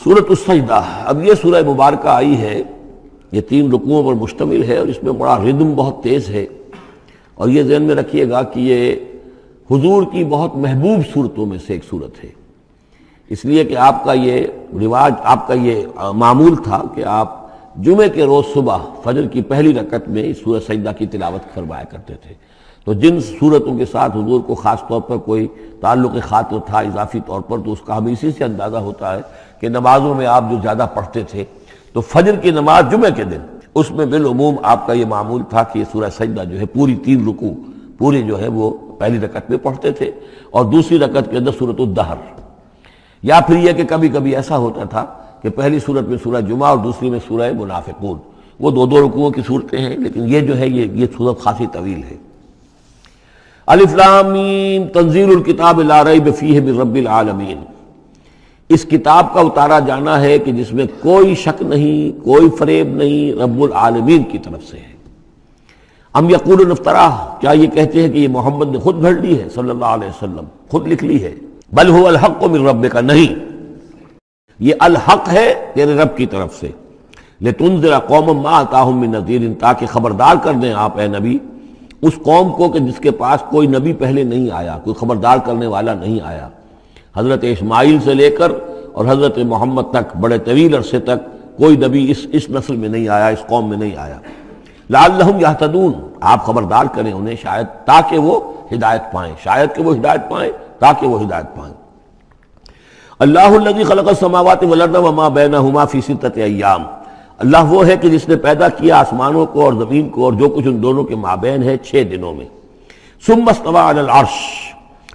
سورۃ السجدہ، اب یہ سورہ مبارکہ آئی ہے، یہ 3 رکوعوں پر مشتمل ہے اور اس میں بڑا ردم بہت تیز ہے، اور یہ ذہن میں رکھیے گا کہ یہ حضور کی بہت محبوب صورتوں میں سے ایک صورت ہے، اس لیے کہ آپ کا یہ رواج، آپ کا یہ معمول تھا کہ آپ جمعے کے روز صبح فجر کی پہلی رکعت میں اس سورہ سجدہ کی تلاوت فرمایا کرتے تھے۔ تو جن صورتوں کے ساتھ حضور کو خاص طور پر کوئی تعلق خاطر تھا اضافی طور پر، تو اس کا ہمیں اسی سے اندازہ ہوتا ہے کہ نمازوں میں آپ جو زیادہ پڑھتے تھے، تو فجر کی نماز جمعے کے دن اس میں بالعموم آپ کا یہ معمول تھا کہ یہ سورہ سجدہ جو ہے پوری 3 رکوع پوری جو ہے وہ پہلی رکعت میں پڑھتے تھے، اور دوسری رکعت کے اندر سورۃ الدہر، یا پھر یہ کہ کبھی کبھی ایسا ہوتا تھا کہ پہلی سورت میں سورہ جمعہ اور دوسری میں سورہ منافقون، وہ 2 رکوعوں کی صورتیں ہیں، لیکن یہ جو ہے یہ سورت خاصی طویل ہے۔ الف لام میم تنزیل الکتاب لا ریب فیہ من رب العالمین، اس کتاب کا اتارا جانا ہے کہ جس میں کوئی شک نہیں، کوئی فریب نہیں، رب العالمین کی طرف سے ہے۔ ام یقولون افتراہ، کیا یہ کہتے ہیں کہ یہ محمد نے خود گھڑ لی ہے صلی اللہ علیہ وسلم، خود لکھ لی ہے؟ بل هو الحق من ربک، نہیں، یہ الحق ہے تیرے رب کی طرف سے، لتنذر قوما ما اتاہم من نذیر، تاکہ خبردار کر دیں آپ اے نبی اس قوم کو کہ جس کے پاس کوئی نبی پہلے نہیں آیا، کوئی خبردار کرنے والا نہیں آیا۔ حضرت اسماعیل سے لے کر اور حضرت محمد تک بڑے طویل عرصے تک کوئی نبی اس نسل میں نہیں آیا، اس قوم میں نہیں آیا۔ لعلہم یہتدون، آپ خبردار کریں انہیں شاید تاکہ وہ ہدایت پائیں، شاید کہ وہ ہدایت پائیں، تاکہ وہ ہدایت پائیں۔ اللہ الذی خلق السماوات والارض وما بینہما فی 6 ایام، اللہ وہ ہے کہ جس نے پیدا کیا آسمانوں کو اور زمین کو اور جو کچھ ان دونوں کے مابین ہے 6 دنوں میں۔ ثم استوى علی العرش،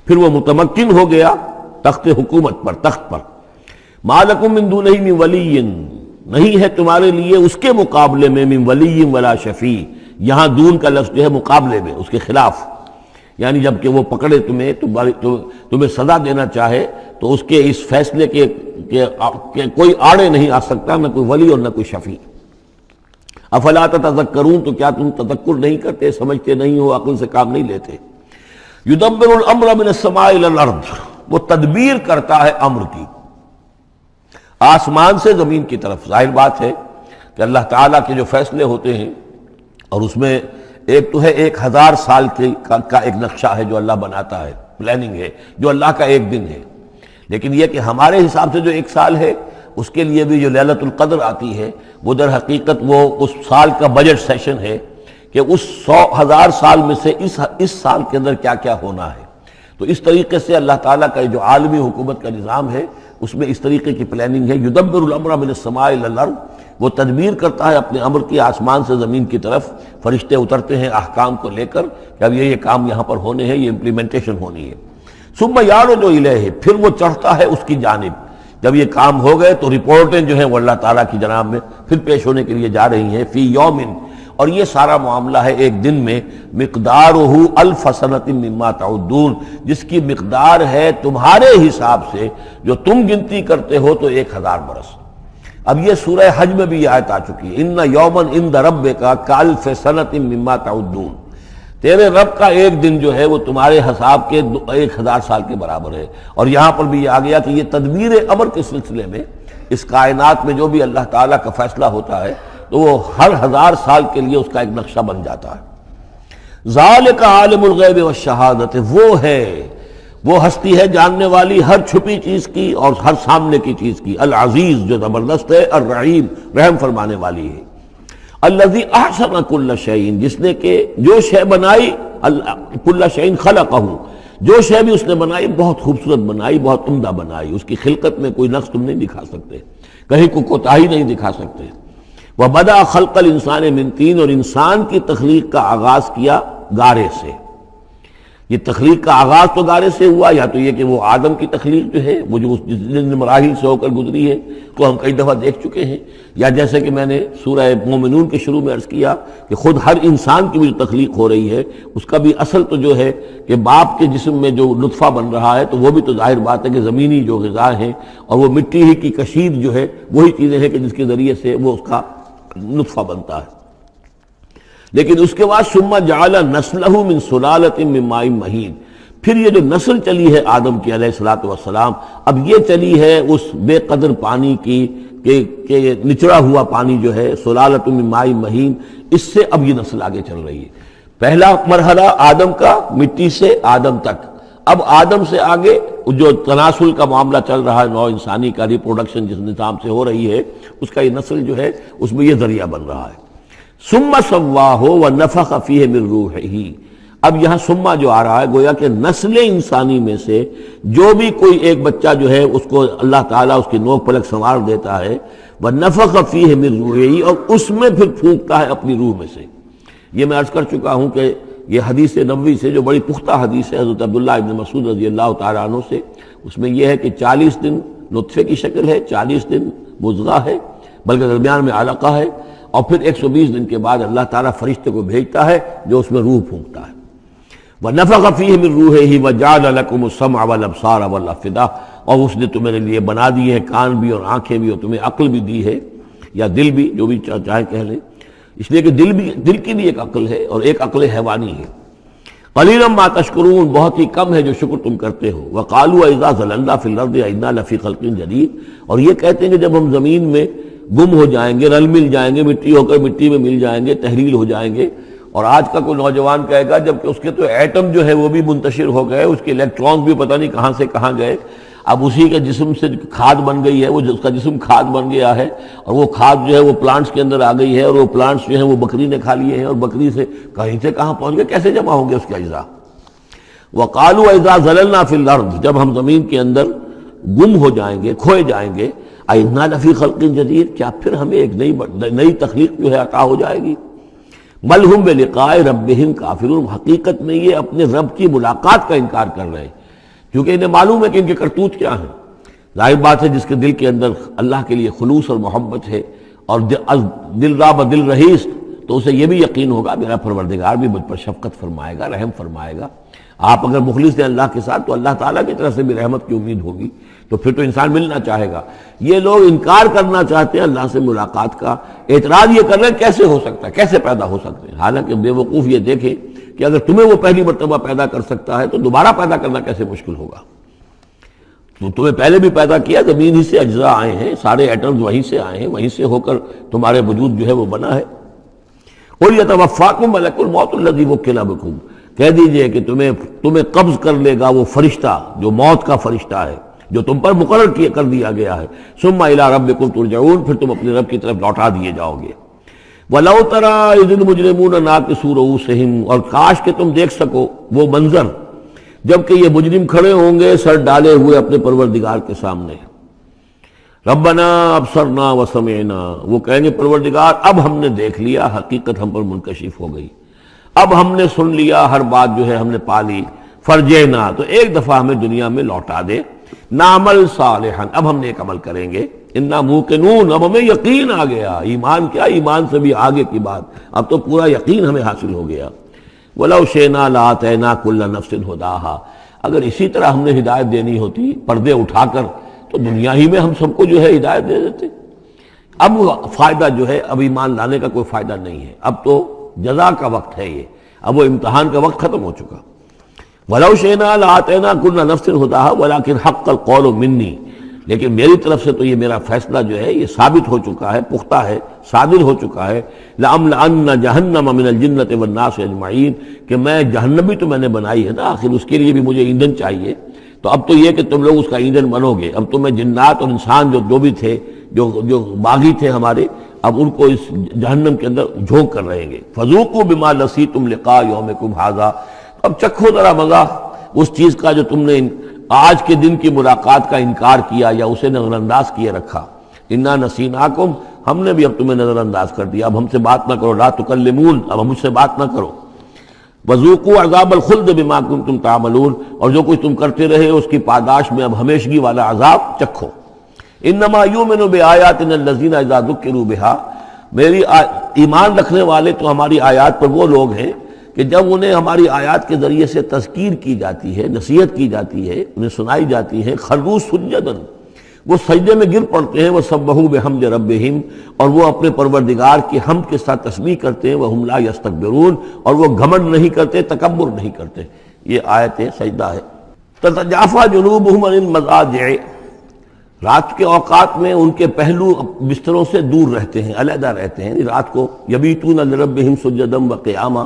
پھر وہ متمکن ہو گیا تخت حکومت پر، تخت پر۔ ما لکم من دونہ من ولی، نہیں ہے تمہارے لیے اس کے مقابلے میں من ولی ولا شفیع، یہاں دون کا لفظ جو ہے مقابلے میں، اس کے خلاف، یعنی جب کہ وہ پکڑے تمہیں سزا دینا چاہے تو اس کے اس فیصلے کے کوئی آڑے نہیں آ سکتا، نہ کوئی ولی اور نہ کوئی شفیع۔ افلا تتذکرون، تو کیا تم تذکر نہیں کرتے، سمجھتے نہیں ہو، عقل سے کام نہیں لیتے؟ یدبر الامر من السماء الى الارض، وہ تدبیر کرتا ہے امر کی آسمان سے زمین کی طرف۔ ظاہر بات ہے کہ اللہ تعالیٰ کے جو فیصلے ہوتے ہیں، اور اس میں ایک تو ہے 1000 سال کا ایک نقشہ ہے جو اللہ بناتا ہے، پلاننگ ہے، جو اللہ کا ایک دن ہے، لیکن یہ کہ ہمارے حساب سے جو 1 سال ہے، اس کے لیے بھی جو لیلۃ القدر آتی ہے، وہ در حقیقت وہ اس سال کا بجٹ سیشن ہے کہ اس 1000 سال میں سے اس سال کے اندر کیا کیا ہونا ہے۔ تو اس طریقے سے اللہ تعالیٰ کا جو عالمی حکومت کا نظام ہے، اس میں اس طریقے کی پلاننگ ہے۔ یدبر الامر من السماء الى الارض، وہ تدبیر کرتا ہے اپنے امر کی آسمان سے زمین کی طرف، فرشتے اترتے ہیں احکام کو لے کر کہ اب یہ کام یہاں پر ہونے ہیں، یہ امپلیمنٹیشن ہونی ہے۔ ثم یعرج الیہ، پھر وہ چڑھتا ہے اس کی جانب، جب یہ کام ہو گئے تو رپورٹیں جو ہیں وہ اللہ تعالیٰ کی جناب میں پھر پیش ہونے کے لیے جا رہی ہیں۔ فی یوم، اور یہ سارا معاملہ ہے ایک دن میں، مقدارہ 1000 سنۃ مما تعدون، جس کی مقدار ہے تمہارے حساب سے جو تم گنتی کرتے ہو تو 1000 برس۔ اب یہ سورہ حج میں بھی یہ آیت آ چکی ہے، ان یوما عند ربک کالف سنۃ مما تعدون، تیرے رب کا ایک دن جو ہے وہ تمہارے حساب کے 1000 سال کے برابر ہے۔ اور یہاں پر بھی یہ آ گیا کہ یہ تدبیر امر کے سلسلے میں اس کائنات میں جو بھی اللہ تعالیٰ کا فیصلہ ہوتا ہے تو وہ ہر 1000 سال کے لیے اس کا ایک نقشہ بن جاتا ہے۔ ذالک عالم الغیب والشہادۃ، وہ ہے، وہ ہستی ہے جاننے والی ہر چھپی چیز کی اور ہر سامنے کی چیز کی، العزیز جو زبردست ہے، الرحیم رحم فرمانے والی ہے۔ الذی احسن کل شیء، جس نے کہ جو شے بنائی، کل شیء خلقہ، جو شے بھی اس نے بنائی بہت خوبصورت بنائی، بہت عمدہ بنائی، اس کی خلقت میں کوئی نقص تم نہیں دکھا سکتے، کہیں کوئی کوتاہی نہیں دکھا سکتے۔ وَبَدَأَ خَلْقَ الْإِنسَانِ مِنْ طِينٍ، اور انسان کی تخلیق کا آغاز کیا گارے سے۔ یہ تخلیق کا آغاز تو گارے سے ہوا، یا تو یہ کہ وہ آدم کی تخلیق جو ہے وہ جو جن مراحل سے ہو کر گزری ہے تو ہم کئی دفعہ دیکھ چکے ہیں، یا جیسے کہ میں نے سورہ مومنون کے شروع میں عرض کیا کہ خود ہر انسان کی جو تخلیق ہو رہی ہے اس کا بھی اصل تو جو ہے کہ باپ کے جسم میں جو نطفہ بن رہا ہے تو وہ بھی تو ظاہر بات ہے کہ زمینی جو غذا ہیں اور وہ مٹی ہی کی کشید جو ہے وہی چیزیں ہیں کہ جس کے ذریعے سے وہ اس کا نطفہ بنتا ہے۔ لیکن اس کے بعد ثم جعل نسلہ من سلالۃ من ماء مہین، پھر یہ جو نسل چلی ہے آدم کی علیہ الصلوۃ والسلام، اب یہ چلی ہے اس بے قدر پانی کی کہ نچڑا ہوا پانی جو ہے سلالۃ من ماء مہین، اس سے اب یہ نسل آگے چل رہی ہے۔ پہلا مرحلہ آدم کا، مٹی سے آدم تک، اب آدم سے آگے جو تناسل کا معاملہ چل رہا ہے، نوع انسانی کا ریپروڈکشن جس نظام سے ہو رہی ہے، اس کا یہ نسل جو ہے اس میں یہ ذریعہ بن رہا ہے۔ ثم سواہ ونفخ فیہ من روحہ، اب یہاں سما جو آ رہا ہے گویا کہ نسل انسانی میں سے جو بھی کوئی ایک بچہ جو ہے اس کو اللہ تعالیٰ اس کی نوک پلک سنوار دیتا ہے، وَنَفَخَ فِيهِ مِن رُوحِهِ، اور اس میں پھر پھونکتا ہے اپنی روح میں سے۔ یہ میں عرض کر چکا ہوں کہ یہ حدیث نبوی سے جو بڑی پختہ حدیث ہے حضرت عبداللہ ابن مسعود رضی اللہ تعالیٰ عنہ سے، اس میں یہ ہے کہ 40 دن نطفے کی شکل ہے، 40 دن مضغہ ہے، بلکہ درمیان میں علقہ ہے، اور پھر 120 دن کے بعد اللہ تعالیٰ فرشتے کو بھیجتا ہے جو اس میں روح پھونکتا ہے۔ وَنَفَخَ فِيهِ مِن رُوحِهِ وَجَعَلَ لَكُمُ السَّمْعَ وَالْأَبْصَارَ وَالْأَفْئِدَةَ، اور اس نے تمہارے لیے بنا دیے ہیں کان بھی اور آنکھیں بھی، اور تمہیں عقل بھی دی ہے، یا دل بھی، جو بھی چاہے کہہ لیں، اس لیے کہ دل کی بھی ایک عقل ہے اور ایک عقل حیوانی ہے۔ قَلِيلًا مَا تَشْكُرُونَ، بہت ہی کم ہے جو شکر تم کرتے ہو۔ وَقَالُوا أَإِذَا ضَلَلْنَا فِي الْأَرْضِ أَإِنَّا لَفِي خَلْقٍ جَدِيدٍ، اور یہ کہتے ہیں کہ جب ہم زمین میں گم ہو جائیں گے، رل مل جائیں گے، مٹی ہو کر مٹی میں مل جائیں گے، تحلیل ہو جائیں گے۔ اور آج کا کوئی نوجوان کہے گا جب کہ اس کے تو ایٹم جو ہے وہ بھی منتشر ہو گئے، اس کے الیکٹرون بھی پتہ نہیں کہاں سے کہاں گئے، اب اسی کے جسم سے کھاد بن گئی ہے، وہ اس کا جسم کھاد بن گیا ہے، اور وہ کھاد جو ہے وہ پلانٹس کے اندر آ گئی ہے، اور وہ پلانٹس جو ہیں وہ بکری نے کھا لیے ہیں، اور بکری سے کہیں سے کہاں پہنچ گئے، کیسے جمع ہوں گے اس کے اجزاء۔ وَقَالُوا إِذَا ضَلَلْنَا فِي الْأَرْضِ، جب ہم زمین کے اندر گم ہو جائیں گے، کھوئے جائیں گے، أَإِنَّا لَفِي خَلْقٍ جَدِيدٍ، کیا پھر ہمیں ایک نئی تخلیق جو ہے عطا ہو جائے گی۔ بل ہم بلقاء ربہم کافرون، حقیقت میں یہ اپنے رب کی ملاقات کا انکار کر رہے ہیں، کیونکہ انہیں معلوم ہے کہ ان کے کرتوت کیا ہیں۔ ظاہر بات ہے جس کے دل کے اندر اللہ کے لیے خلوص اور محبت ہے، اور دل راب دل رہیس، تو اسے یہ بھی یقین ہوگا میرا پروردگار بھی مجھ پر شفقت فرمائے گا، رحم فرمائے گا۔ آپ اگر مخلص ہیں اللہ کے ساتھ تو اللہ تعالیٰ کی طرف سے بھی رحمت کی امید ہوگی، تو پھر تو انسان ملنا چاہے گا۔ یہ لوگ انکار کرنا چاہتے ہیں اللہ سے ملاقات کا، اعتراض یہ کر رہے ہیں کیسے ہو سکتا ہے، کیسے پیدا ہو سکتے ہیں، حالانکہ بے وقوف یہ دیکھیں کہ اگر تمہیں وہ پہلی مرتبہ پیدا کر سکتا ہے تو دوبارہ پیدا کرنا کیسے مشکل ہوگا۔ تو تمہیں پہلے بھی پیدا کیا، زمین ہی سے اجزاء آئے ہیں، سارے ایٹمز وہیں سے آئے ہیں، وہیں سے ہو کر تمہارے وجود جو ہے وہ بنا ہے۔ قُلْ يَتَوَفَّاكُم مَلَكُ الْمَوْتِ الَّذِي وُكِّلَ بِكُم، کہہ دیجئے کہ تمہیں قبض کر لے گا وہ فرشتہ جو موت کا فرشتہ ہے، جو تم پر مقرر کر دیا گیا ہے۔ ثُمَّ إِلَىٰ رَبِّكُمْ تُرْجَعُونَ، پھر تم اپنے رب کی طرف لوٹا دیے جاؤ گے۔ وَلَوْ تَرَىٰ إِذِ الْمُجْرِمُونَ نَاكِسُو رُءُوسِهِمْ، اور کاش کہ تم دیکھ سکو وہ منظر جب کہ یہ مجرم کھڑے ہوں گے سر ڈالے ہوئے اپنے پروردگار کے سامنے۔ ربنا ابصرنا وسمعنا، وہ کہیں گے پروردگار اب ہم نے دیکھ لیا، حقیقت ہم پر منکشف ہو گئی، اب ہم نے سن لیا، ہر بات جو ہے ہم نے پا لی۔ فرجینا، تو ایک دفعہ ہمیں دنیا میں لوٹا دے، نعمل صالحا، اب ہم نیک عمل کریں گے، انا موقنون، اب ہمیں یقین آ گیا، ایمان کیا، ایمان سے بھی آگے کی بات، اب تو پورا یقین ہمیں حاصل ہو گیا۔ وَلَوْ شِئْنَا لَآتَيْنَا كُلَّ نَفْسٍ هُدَاهَا، اگر اسی طرح ہم نے ہدایت دینی ہوتی پردے اٹھا کر تو دنیا ہی میں ہم سب کو جو ہے ہدایت دے دیتے۔ اب فائدہ جو ہے اب ایمان لانے کا کوئی فائدہ نہیں ہے، اب تو جزا کا وقت ہے، یہ اب وہ امتحان کا وقت ختم ہو چکا۔ وَلَوْ شِئْنَا لَآتَيْنَا كُلَّ نَفْسٍ هُدَاهَا وَلَكِنْ حَقَّ الْقَوْلُ مِنِّي، لیکن میری طرف سے تو یہ میرا فیصلہ جو ہے یہ ثابت ہو چکا ہے، پختہ ہے، صادر ہو چکا ہے۔ لَأَمْلَأَنَّ جَهَنَّمَ مِنَ الْجِنَّةِ وَالنَّاسِ أَجْمَعِينَ، کہ میں جہنم بھی تو میں نے بنائی ہے نا، آخر اس کے لیے بھی مجھے ایندھن چاہیے، تو اب تو یہ کہ تم لوگ اس کا ایندھن بنو گے، اب تو میں جنات اور انسان جو بھی تھے، جو باغی تھے ہمارے، اب ان کو اس جہنم کے اندر جھونک کر رہیں گے۔ فَذُوقُوا بِمَا نَسِيتُمْ لِقَاءَ يَوْمِكُمْ هَٰذَا، اب چکھو ذرا مزہ اس چیز کا جو تم نے آج کے دن کی ملاقات کا انکار کیا یا اسے نظر انداز کیے رکھا۔ انا نسیناکم، ہم نے بھی اب تمہیں نظر انداز کر دیا، اب ہم سے بات نہ کرو، لا تکلمون، اب مجھ سے بات نہ کرو۔ وذوقوا عذاب الخلد بما کنتم تعملون، اور جو کچھ تم کرتے رہے اس کی پاداش میں اب ہمیشگی والا عذاب چکھو۔ انما یؤمن بآیاتنا الذین اذا ذکروا بها، میری ایمان رکھنے والے تو ہماری آیات پر وہ لوگ ہیں کہ جب انہیں ہماری آیات کے ذریعے سے تذکیر کی جاتی ہے، نصیحت کی جاتی ہے، انہیں سنائی جاتی ہے، خروا سجدا، وہ سجدے میں گر پڑتے ہیں، وہ سبحوا بحمد ربہم، اور وہ اپنے پروردگار کی حمد کے ساتھ تسبیح کرتے ہیں، وہم لا یستکبرون، اور وہ گھمنڈ نہیں کرتے، تکبر نہیں کرتے۔ یہ آیت سجدہ ہے۔ تتجافی جنوبہم عن المضاجع، رات کے اوقات میں ان کے پہلو بستروں سے دور رہتے ہیں، علیحدہ رہتے ہیں رات کو۔ یبیتون لربہم سجدا وقیاما،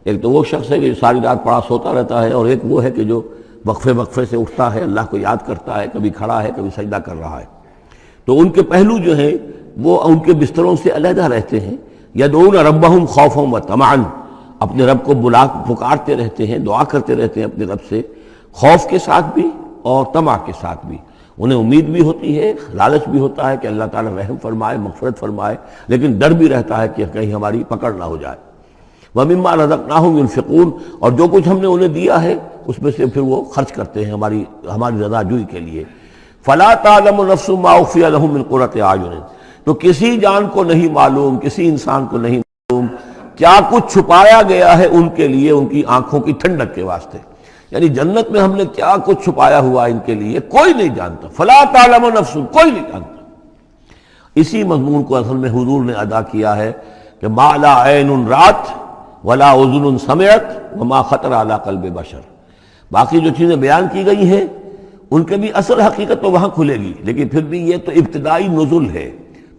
ایک تو وہ شخص ہے کہ جو ساری رات پڑا سوتا رہتا ہے، اور ایک وہ ہے کہ جو وقفے وقفے سے اٹھتا ہے، اللہ کو یاد کرتا ہے، کبھی کھڑا ہے کبھی سجدہ کر رہا ہے۔ تو ان کے پہلو جو ہیں وہ ان کے بستروں سے علیحدہ رہتے ہیں۔ یدعون ربہم خوفا وطمعا، اپنے رب کو پکارتے رہتے ہیں، دعا کرتے رہتے ہیں اپنے رب سے، خوف کے ساتھ بھی اور طمع کے ساتھ بھی۔ انہیں امید بھی ہوتی ہے، لالچ بھی ہوتا ہے کہ اللہ تعالیٰ رحم فرمائے، مغفرت فرمائے، لیکن ڈر بھی رہتا ہے کہ کہیں ہماری پکڑ نہ ہو جائے۔ وَمِمَّا رَزَقْنَاهُمْ يُنْفِقُونَ، اور جو کچھ ہم نے انہیں دیا ہے اس میں سے پھر وہ خرچ کرتے ہیں ہماری رضا جوئی کے لیے۔ فَلَا تَعْلَمُ نَفْسٌ مَّا أُخْفِيَ لَهُم مِّن قُرَّةِ أَعْيُنٍ، تو کسی جان کو نہیں معلوم، کسی انسان کو نہیں معلوم کیا کچھ چھپایا گیا ہے ان کے لیے ان کی آنکھوں کی ٹھنڈک کے واسطے، یعنی جنت میں ہم نے کیا کچھ چھپایا ہوا ان کے لیے کوئی نہیں جانتا۔ فلا تعلم نفس، کوئی نہیں جانتا۔ اسی مضمون کو اصل میں حضور نے ادا کیا ہے کہ ما لا عین رات ولا اذن سمعت وما خطر علی قلب بشر، باقی جو چیزیں بیان کی گئی ہیں ان کے بھی اصل حقیقت تو وہاں کھلے گی، لیکن پھر بھی یہ تو ابتدائی نزول ہے،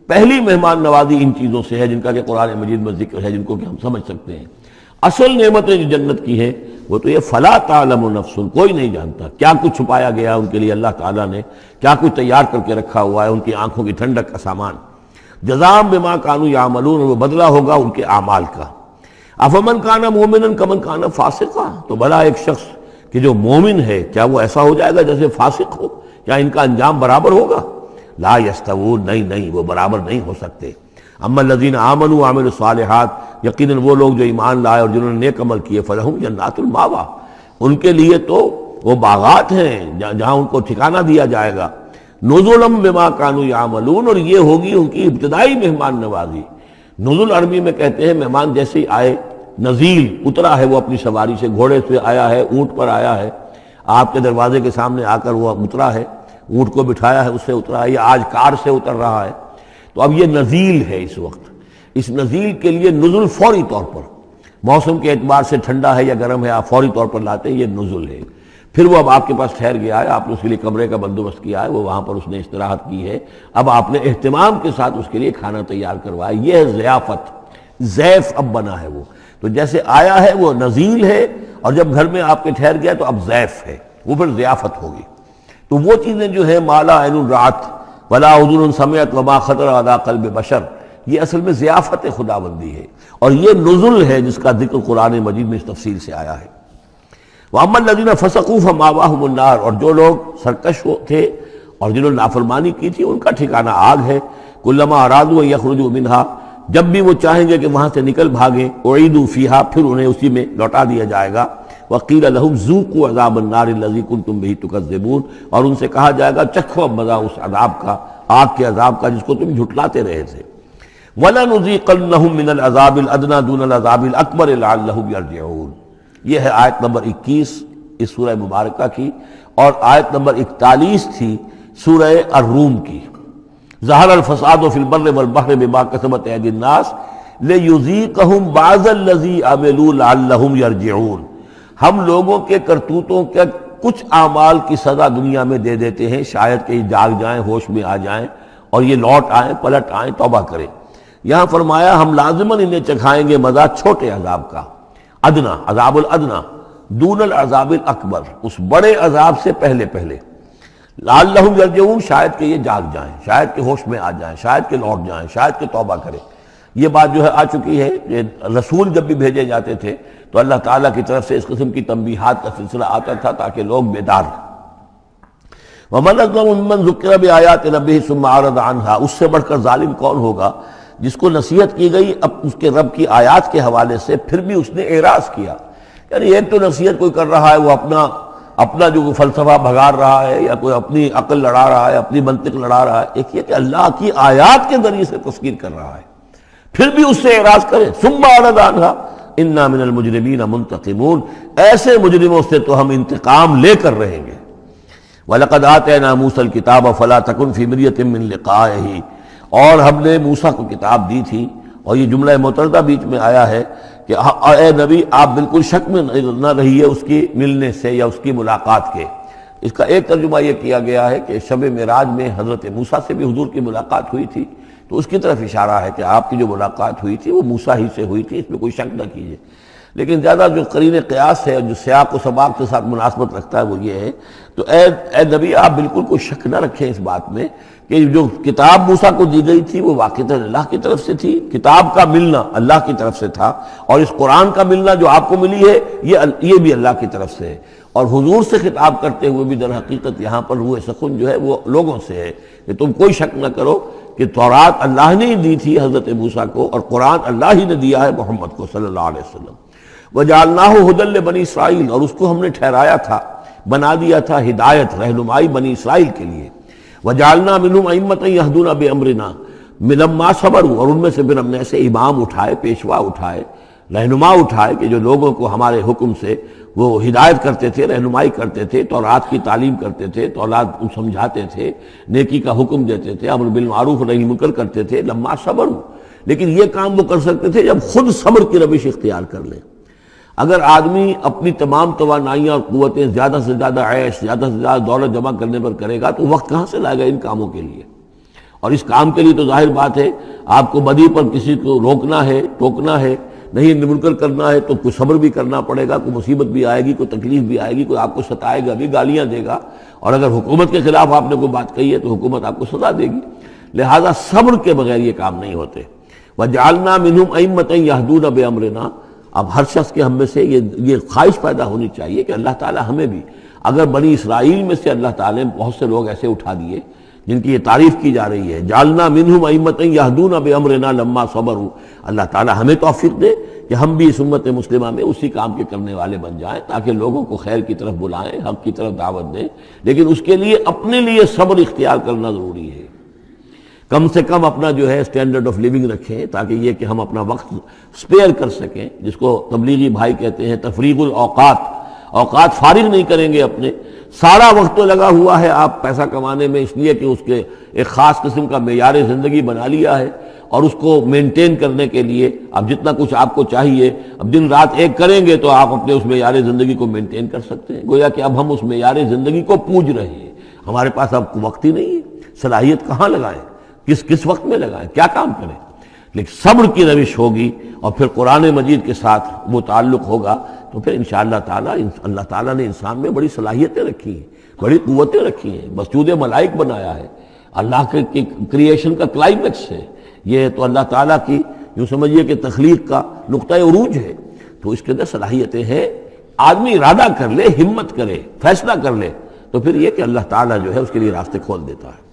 پہلی مہمان نوازی ان چیزوں سے ہے جن کا کہ قرآن مجید میں ذکر ہے، جن کو کہ ہم سمجھ سکتے ہیں۔ اصل نعمتیں جو جنت کی ہیں وہ تو یہ فلا تعلم نفس، کوئی نہیں جانتا کیا کچھ چھپایا گیا ان کے لیے، اللہ تعالیٰ نے کیا کچھ تیار کر کے رکھا ہوا ہے ان کی آنکھوں کی ٹھنڈک کا سامان۔ جزاء بما كانوا يعملون، وہ بدلہ ہوگا ان کے اعمال کا۔ افمن کان مومنا کمن کان فاسقا، تو بھلا ایک شخص کہ جو مومن ہے کیا وہ ایسا ہو جائے گا جیسے فاسق ہو؟ کیا ان کا انجام برابر ہوگا؟ لا یستوون، نہیں وہ برابر نہیں ہو سکتے۔ اما الذین آمنوا وعملوا الصالحات، یقیناً وہ لوگ جو ایمان لائے اور جنہوں نے نیک عمل کیے، فلہم جنات الماوا، ان کے لیے تو وہ باغات ہیں جہاں ان کو ٹھکانہ دیا جائے گا۔ نزلا بما كانوا يعملون، اور یہ ہوگی ان کی ابتدائی مہمان نوازی۔ نزل عربی میں کہتے ہیں مہمان جیسے ہی آئے، نزیل اترا ہے وہ اپنی سواری سے، گھوڑے سے آیا ہے، اونٹ پر آیا ہے، آپ کے دروازے کے سامنے آ کر وہ اترا ہے، اونٹ کو بٹھایا ہے اس سے اترا ہے، یا آج کار سے اتر رہا ہے، تو اب یہ نزیل ہے اس وقت۔ اس نزیل کے لیے نزل فوری طور پر، موسم کے اعتبار سے ٹھنڈا ہے یا گرم ہے، آپ فوری طور پر لاتے ہیں، یہ نزل ہے۔ پھر وہ اب آپ کے پاس ٹھہر گیا ہے، آپ نے اس کے لیے کمرے کا بندوبست کیا ہے، وہ وہاں پر اس نے استراحت کی ہے، اب آپ نے اہتمام کے ساتھ اس کے لیے کھانا تیار کروایا، یہ ہے ضیافت، ضیف اب بنا ہے وہ۔ تو جیسے آیا ہے وہ نزیل ہے، اور جب گھر میں آپ کے ٹھہر گیا تو اب ضیف ہے، وہ پھر ضیافت ہوگی۔ تو وہ چیزیں جو ہے مالا عین رات ولا اذن سمعت وما خطر علی قلب بشر، یہ اصل میں ضیافت خداوندی ہے، اور یہ نزل ہے جس کا ذکر قرآن مجید میں اس تفصیل سے آیا ہے۔ وَأَمَّا الَّذِينَ فَسَقُوا فَمَأْوَاهُمُ النَّارُ، اور جو لوگ سرکش تھے اور جنہوں نے نافرمانی کی تھی ان کا ٹھکانہ آگ ہے۔ كُلَّمَا أَرَادُوا أَن يَخْرُجُوا مِنْهَا، جب بھی وہ چاہیں گے کہ وہاں سے نکل بھاگیں، اُعِيدُوا فِيهَا، پھر انہیں اسی میں لوٹا دیا جائے گا۔ وَقِيلَ لَهُمْ ذُوقُوا عَذَابَ النَّارِ الَّذِي كُنتُمْ بِهِ تُكَذِّبُونَ، اور ان سے کہا جائے گا چکھو اب مزہ اس عذاب کا، آگ کے عذاب کا جس کو تم جھٹلاتے رہے تھے۔ وَلَنُذِيقَنَّهُم مِّنَ الْعَذَابِ الْأَدْنَىٰ دُونَ الْعَذَابِ الْأَكْبَرِ لَعَلَّهُمْ يَرْجِعُونَ۔ یہ ہے آیت نمبر 21 اس سورہ مبارکہ کی، اور آیت نمبر 41 تھی سورہ الروم کی۔ ظہر الفساد فی البر والبحر بما کسبت ایدی الناس لیذیقہم بعض الذی عملوا لعلہم یرجعون، ہم لوگوں کے کرتوتوں کے کچھ اعمال کی سزا دنیا میں دے دیتے ہیں، شاید کہ یہ جاگ جائیں، ہوش میں آ جائیں اور یہ لوٹ آئیں، پلٹ آئیں، توبہ کریں۔ یہاں فرمایا ہم لازماً انہیں چکھائیں گے مزہ چھوٹے عذاب کا، ادنا، عذاب الادنا، دون العذاب الاکبر، اس بڑے عذاب سے پہلے لعلہم یرجعون، شاید کہ یہ جاگ جائیں، شاید کہ ہوش میں آ جائیں، شاید کہ لوٹ جائیں، شاید کہ توبہ کریں۔ یہ بات جو ہے آ چکی ہے کہ رسول جب بھی بھیجے جاتے تھے تو اللہ تعالیٰ کی طرف سے اس قسم کی تنبیہات کا سلسلہ آتا تھا تاکہ لوگ بیدار ہیں۔ وَمَنْ أَظْلَمُ مِمَّنْ ذُكِّرَ بِآيَاتِ رَبِّهِ ثُمَّ أَعْرَضَ عَنْهَا، اس سے بڑھ کر ظالم کون ہوگا جس کو نصیحت کی گئی اب اس کے رب کی آیات کے حوالے سے پھر بھی اس نے اعراض کیا۔ یعنی ایک تو نصیحت کوئی کر رہا ہے وہ اپنا جو فلسفہ بھگار رہا ہے یا کوئی اپنی عقل لڑا رہا ہے، اپنی منطق لڑا رہا ہے، ایک یہ کہ اللہ کی آیات کے ذریعے سے تذکیر کر رہا ہے، پھر بھی اس سے اعراض کرے۔ ثم اعرض عنها انا من المجرمین منتقمون، ایسے مجرموں سے تو ہم انتقام لے کر رہیں گے۔ وَلَقَدْ آتَيْنَا مُوسَى الْكِتَابَ فَلَا تَكُنْ فِي مِرْيَةٍ مِّن لِقَائِهِ، اور ہم نے موسیٰ کو کتاب دی تھی، اور یہ جملہ متردہ بیچ میں آیا ہے کہ اے نبی آپ بالکل شک میں نہ رہیے اس کی ملنے سے یا اس کی ملاقات کے۔ اس کا ایک ترجمہ یہ کیا گیا ہے کہ شب معراج میں حضرت موسیٰ سے بھی حضور کی ملاقات ہوئی تھی، تو اس کی طرف اشارہ ہے کہ آپ کی جو ملاقات ہوئی تھی وہ موسیٰ ہی سے ہوئی تھی، اس میں کوئی شک نہ کیجیے۔ لیکن زیادہ جو قرین قیاس ہے اور جو سیاق و سباق کے ساتھ مناسبت رکھتا ہے وہ یہ ہے، تو اے نبی آپ بالکل کوئی شک نہ رکھیں اس بات میں کہ جو کتاب موسیٰ کو دی گئی تھی وہ واقعتاً اللہ کی طرف سے تھی، کتاب کا ملنا اللہ کی طرف سے تھا، اور اس قرآن کا ملنا جو آپ کو ملی ہے یہ بھی اللہ کی طرف سے ہے۔ اور حضور سے خطاب کرتے ہوئے بھی در حقیقت یہاں پر روح سخن جو ہے وہ لوگوں سے ہے کہ تم کوئی شک نہ کرو کہ تورات اللہ نے ہی دی تھی حضرت موسیٰ کو، اور قرآن اللہ ہی نے دیا ہے محمد کو صلی اللہ علیہ وسلم۔ وَجَعَلْنَاهُ هُدًى لِّبَنِي اسرائیل، اور اس کو ہم نے ٹھہرایا تھا، بنا دیا تھا ہدایت، رہنمائی بنی اسرائیل کے لیے۔ وَجَعَلْنَا مِنْهُمْ أَئِمَّةً يَهْدُونَ بِأَمْرِنَا لَمَّا صَبَرُوا، اور ان میں سے پھر ہم نے ایسے امام اٹھائے، پیشوا اٹھائے، رہنما اٹھائے کہ جو لوگوں کو ہمارے حکم سے وہ ہدایت کرتے تھے، رہنمائی کرتے تھے، تورات کی تعلیم کرتے تھے، تورات سمجھاتے تھے، نیکی کا حکم دیتے تھے، امر بالمعروف نہی منکر کرتے تھے، لما صبروا۔ لیکن یہ کام وہ کر سکتے تھے جب خود صبر کی روش اختیار کر لیں۔ اگر آدمی اپنی تمام توانائیاں اور قوتیں زیادہ سے زیادہ عیش، زیادہ سے زیادہ دولت جمع کرنے پر کرے گا تو وقت کہاں سے لائے گا ان کاموں کے لیے؟ اور اس کام کے لیے تو ظاہر بات ہے آپ کو بدی پر کسی کو روکنا ہے، ٹوکنا ہے، نہیں منکر کرنا ہے تو کوئی صبر بھی کرنا پڑے گا، کوئی مصیبت بھی آئے گی، کوئی تکلیف بھی آئے گی، کوئی آپ کو ستائے گا بھی، گالیاں دے گا، اور اگر حکومت کے خلاف آپ نے کوئی بات کہی ہے تو حکومت آپ کو سزا دے گی۔ لہذا صبر کے بغیر یہ کام نہیں ہوتے۔ وَجَعَلْنَا مِنْهُمْ أَئِمَّةً يَهْدُونَ بِأَمْرِنَا، اب ہر شخص کے ہم میں سے یہ خواہش پیدا ہونی چاہیے کہ اللہ تعالی ہمیں بھی، اگر بنی اسرائیل میں سے اللہ تعالی نے بہت سے لوگ ایسے اٹھا دیے جن کی یہ تعریف کی جا رہی ہے، جعلنا منہم ائمۃ یہدون بامرنا لما صبروا، اللہ تعالی ہمیں توفیق دے کہ ہم بھی اس امت مسلمہ میں اسی کام کے کرنے والے بن جائیں، تاکہ لوگوں کو خیر کی طرف بلائیں، حق کی طرف دعوت دیں، لیکن اس کے لیے اپنے لیے صبر اختیار کرنا ضروری ہے۔ کم سے کم اپنا جو ہے اسٹینڈرڈ آف لیونگ رکھیں، تاکہ یہ کہ ہم اپنا وقت سپیئر کر سکیں، جس کو تبلیغی بھائی کہتے ہیں تفریغ الاوقات، اوقات فارغ نہیں کریں گے اپنے، سارا وقت تو لگا ہوا ہے آپ پیسہ کمانے میں، اس لیے کہ اس کے ایک خاص قسم کا معیار زندگی بنا لیا ہے، اور اس کو مینٹین کرنے کے لیے اب جتنا کچھ آپ کو چاہیے اب دن رات ایک کریں گے تو آپ اپنے اس معیار زندگی کو مینٹین کر سکتے ہیں۔ گویا کہ اب ہم اس معیار زندگی کو پوج رہے ہیں، ہمارے پاس اب وقت ہی نہیں ہے، صلاحیت کہاں لگائیں، کس وقت میں لگائیں، کیا کام کریں۔ لیکن صبر کی روش ہوگی اور پھر قرآن مجید کے ساتھ وہ تعلق ہوگا تو پھر انشاءاللہ تعالی اللہ تعالیٰ نے انسان میں بڑی صلاحیتیں رکھی ہیں، بڑی قوتیں رکھی ہیں، مسجود ملائک بنایا ہے، اللہ کے کریشن کا کلائمیکس ہے یہ، تو اللہ تعالیٰ کی یوں سمجھیے کہ تخلیق کا نقطہ عروج ہے، تو اس کے اندر صلاحیتیں ہیں۔ آدمی ارادہ کر لے، ہمت کرے، فیصلہ کر لے تو پھر یہ کہ اللہ تعالیٰ جو ہے اس کے لیے راستے کھول دیتا ہے۔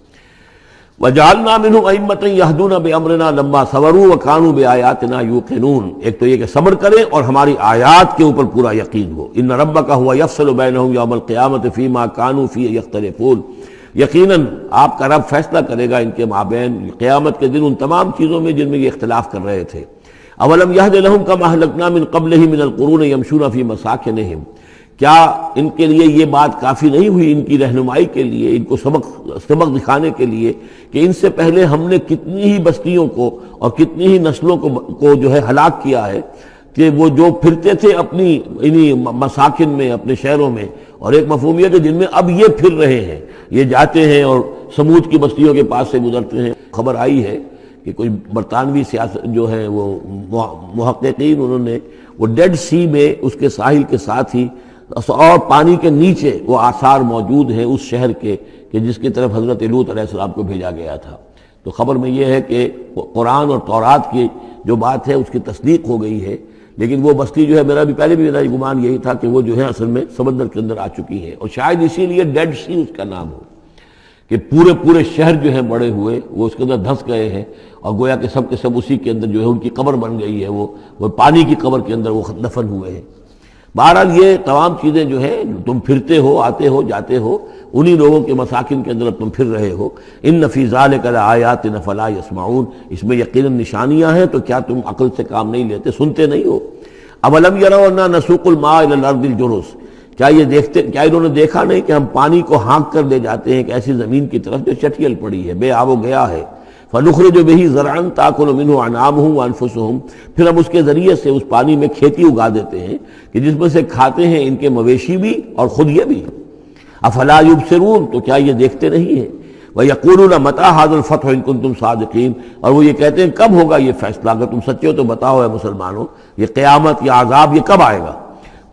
وَجَعَلْنَا مِنْهُمْ أَئِمَّةً يَهْدُونَ بِأَمْرِنَا لَمَّا صَبَرُوا وَكَانُوا بِآيَاتِنَا يُوقِنُونَ، ایک تو یہ کہ صبر کریں اور ہماری آیات کے اوپر پورا یقین ہو۔ إِنَّ رَبَّكَ هُوَ يَفْصِلُ بَيْنَهُمْ يَوْمَ الْقِيَامَةِ فِيمَا كَانُوا فِيهِ يَخْتَلِفُونَ، یقیناً آپ کا رب فیصلہ کرے گا ان کے مابین قیامت کے دن ان تمام چیزوں میں جن میں یہ اختلاف کر رہے تھے۔ أَوَلَمْ يَهْدِ لَهُمْ كَمَا أَهْلَكْنَا مِنْ قَبْلِهِمْ مِنَ الْقُرُونِ يَمْشُونَ فِي مَسَاكِنِهِمْ، کیا ان کے لیے یہ بات کافی نہیں ہوئی، ان کی رہنمائی کے لیے، ان کو سبق دکھانے کے لیے کہ ان سے پہلے ہم نے کتنی ہی بستیوں کو اور کتنی ہی نسلوں کو جو ہے ہلاک کیا ہے، کہ وہ جو پھرتے تھے اپنی انہی مساکن میں، اپنے شہروں میں، اور ایک مفہوم یہ کہ جن میں اب یہ پھر رہے ہیں، یہ جاتے ہیں اور سمود کی بستیوں کے پاس سے گزرتے ہیں۔ خبر آئی ہے کہ کوئی برطانوی سیاست جو ہے وہ محققین، انہوں نے وہ ڈیڈ سی میں اس کے ساحل کے ساتھ ہی اور پانی کے نیچے وہ آثار موجود ہیں اس شہر کے کہ جس کی طرف حضرت لوط علیہ السلام کو بھیجا گیا تھا۔ تو خبر میں یہ ہے کہ قرآن اور تورات کی جو بات ہے اس کی تصدیق ہو گئی ہے، لیکن وہ بستی جو ہے میرا میرا گمان یہی تھا کہ وہ جو ہے اصل میں سمندر کے اندر آ چکی ہے، اور شاید اسی لیے ڈیڈ سی اس کا نام ہو کہ پورے شہر جو ہے بڑے ہوئے وہ اس کے اندر دھنس گئے ہیں، اور گویا کہ سب کے سب اسی کے اندر جو ہے ان کی قبر بن گئی ہے، وہ پانی کی قبر کے اندر وہ دفن ہوئے ہیں۔ بہرحال یہ تمام چیزیں جو ہے تم پھرتے ہو، آتے ہو، جاتے ہو، انہی لوگوں کے مساکن کے اندر تم پھر رہے ہو۔ ان فی ذلک لآیات فلا یسمعون، اس میں یقیناً نشانیاں ہیں تو کیا تم عقل سے کام نہیں لیتے، سنتے نہیں ہو۔ اولم یروا انا نسوق الماء الی الارض الجرز، کیا انہوں نے دیکھا نہیں کہ ہم پانی کو ہانک کر لے جاتے ہیں ایک ایسی زمین کی طرف جو چٹیل پڑی ہے، بے آب و گیا ہے۔ فنخرج به زرعا تاکل منه انعامهم وانفسهم، پھر ہم اس کے ذریعے سے اس پانی میں کھیتی اگا دیتے ہیں کہ جس میں سے کھاتے ہیں ان کے مویشی بھی اور خود یہ بھی۔ افلا یبصرون، تو کیا یہ دیکھتے نہیں ہیں؟ وَيَقُولُونَ مَتَىٰ هَٰذَا الْفَتْحُ إِن كُنتُمْ صَادِقِينَ، اور وہ یہ کہتے ہیں کب ہوگا یہ فیصلہ، اگر تم سچے ہو تو بتاؤ اے مسلمانوں، یہ قیامت یا عذاب یہ کب آئے گا؟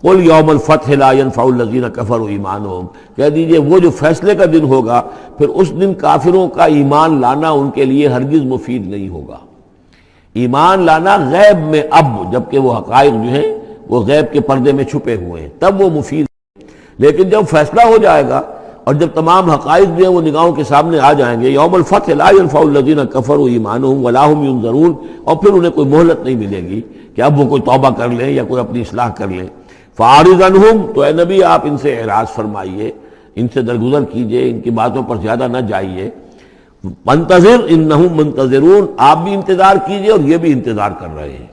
قُلْ يَوْمَ الْفَتْحِ لَا يَنفَعُ الَّذِينَ كَفَرُوا إِيمَانُهُم، کہہ دیجئے وہ جو فیصلے کا دن ہوگا پھر اس دن کافروں کا ایمان لانا ان کے لیے ہرگز مفید نہیں ہوگا۔ ایمان لانا غیب میں، اب جبکہ وہ حقائق جو ہیں وہ غیب کے پردے میں چھپے ہوئے ہیں تب وہ مفید، لیکن جب فیصلہ ہو جائے گا اور جب تمام حقائق جو ہیں وہ نگاہوں کے سامنے آ جائیں گے، یوم الفتح لا ينفع الذین کفروا ایمانہم ولا هم ینظرون، اور پھر انہیں کوئی مہلت نہیں ملے گی کہ اب وہ کوئی توبہ کر لیں یا کوئی اپنی اصلاح کر لیں۔ فاعرض عنہم، تو اے نبی آپ ان سے اعراض فرمائیے، ان سے درگزر کیجئے، ان کی باتوں پر زیادہ نہ جائیے۔ منتظر انہم منتظرون، آپ بھی انتظار کیجئے اور یہ بھی انتظار کر رہے ہیں۔